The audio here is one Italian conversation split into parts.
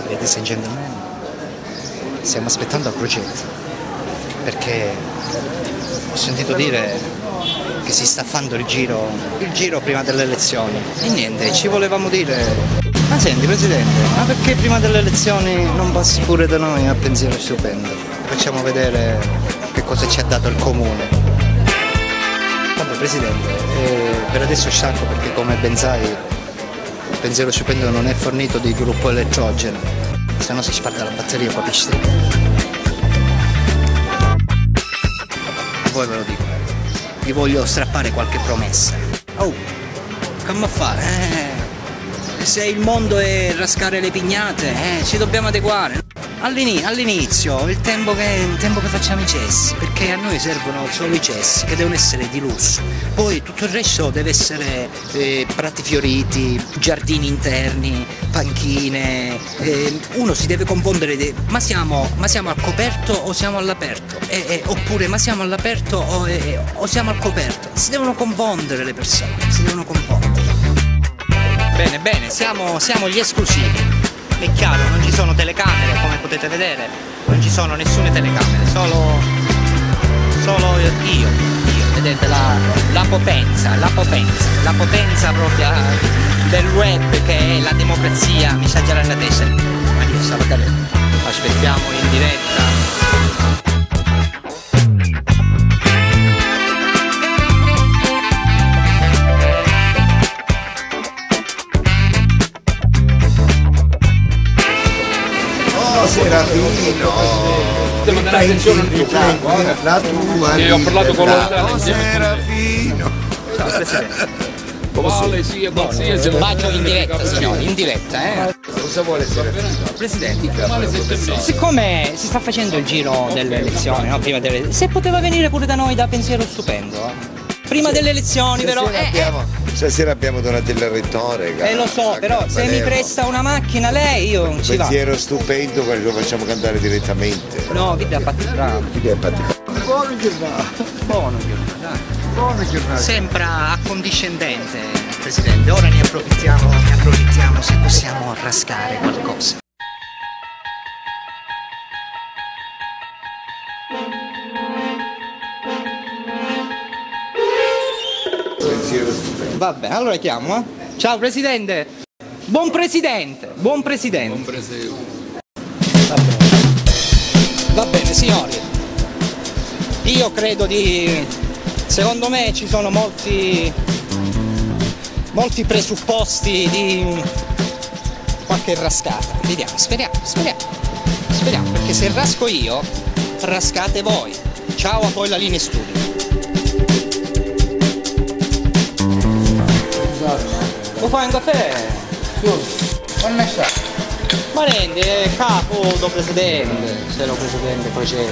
ladies and gentlemen, stiamo aspettando a Crocetta perché ho sentito dire che si sta facendo il giro prima delle elezioni e niente, ci volevamo dire, ma senti Presidente, ma perché prima delle elezioni non passi pure da noi a pensiero stupendo? Facciamo vedere che cosa ci ha dato il comune. Vabbè Presidente, per adesso stacco perché come ben sai il pensiero stupendo non è fornito di gruppo elettrogeno, se no si sparte la batteria capisci? Voi ve lo dico, vi voglio strappare qualche promessa. Oh, come fare? Se il mondo è rascare le pignate, ci dobbiamo adeguare. All'inizio, il tempo che facciamo i cessi, perché a noi servono solo i cessi, che devono essere di lusso. Poi tutto il resto deve essere prati fioriti, giardini interni, panchine. Uno si deve confondere, ma siamo al coperto o siamo all'aperto? Oppure ma siamo all'aperto o siamo al coperto? Si devono confondere le persone, si devono confondere. Bene, siamo gli esclusivi. È chiaro, non ci sono telecamere, come potete vedere, non ci sono nessune telecamere, solo io, vedete la potenza proprio del web che è la democrazia, mi sa già la testa. Ma Dio, stava cadendo. Aspettiamo in diretta. Serafino, devo andare a sezione la tua ho parlato con l'Ottana Serafino. Ciao Presidente. quale sia qualsiasi Bacio in diretta signori, in diretta Cosa vuole Presidente, siccome si sta facendo il giro delle elezioni, no? Prima se poteva venire pure da noi da pensiero stupendo, prima delle elezioni però Stasera abbiamo Donatella Rettore. Lo so, però se mi presta una macchina lei io non ci vado. Pensiero stupendo, lo facciamo cantare direttamente. No, chi ti ha fatto bravo? Buona giornata. Buona giornata. Buona giornata. Sembra accondiscendente, Presidente. Ora ne approfittiamo se possiamo rascare qualcosa. Vabbè, allora chiamo, Ciao Presidente! Buon Presidente! Buon Presidente! Va bene, signori. Io credo secondo me ci sono molti presupposti di qualche rascata. Vediamo, speriamo, perché se rasco io, rascate voi. Ciao a poi la linea studio. Lo fai un caffè? Quando sta? Ma rende, capo do Presidente, se lo Presidente faceva.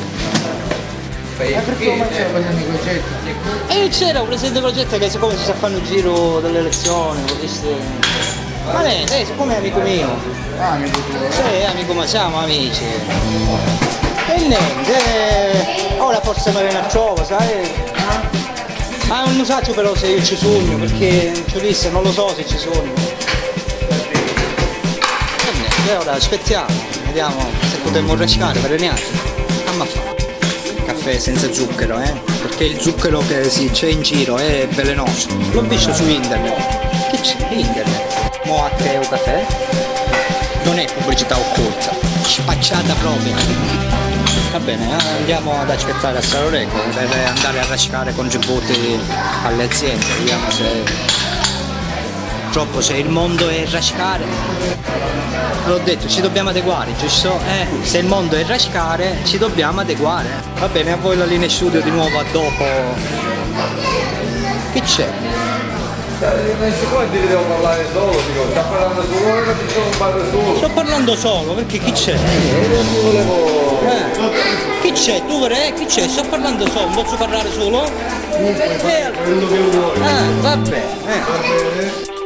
Ma perché come c'è il Presidente Crocetta? E c'era un Presidente Crocetta che siccome si sta facendo il giro delle elezioni, ma rende, siccome è amico mio. Ah, amico tuo? Sì, amico, ma siamo amici. E niente, ora forse me ne trova, sai? Ma non so però se io ci sogno, perché ci disse, non lo so se ci sogno. E ora aspettiamo, vediamo se potremmo rascare per niente. Ma fa. Caffè senza zucchero, perché il zucchero che c'è in giro è velenoso. L'ho visto su internet. Che c'è? Internet. Mo a te un caffè? Non è pubblicità occulta, spacciata proprio. Va bene, andiamo ad aspettare a Saloreco per andare a rascare contributi alle aziende, vediamo se purtroppo se il mondo è rascare. L'ho detto, ci dobbiamo adeguare, giusto? Se il mondo è rascare ci dobbiamo adeguare. Va bene, a voi la linea studio di nuovo a dopo. Che c'è? Siccome ti devo parlare solo, dico, sta parlando solo, ora ti sto parlando solo. Sto parlando solo, perché chi c'è? Chi c'è? Tu vorrei? Chi c'è? Sto parlando solo, non posso parlare solo? Quello che vuoi. Va bene.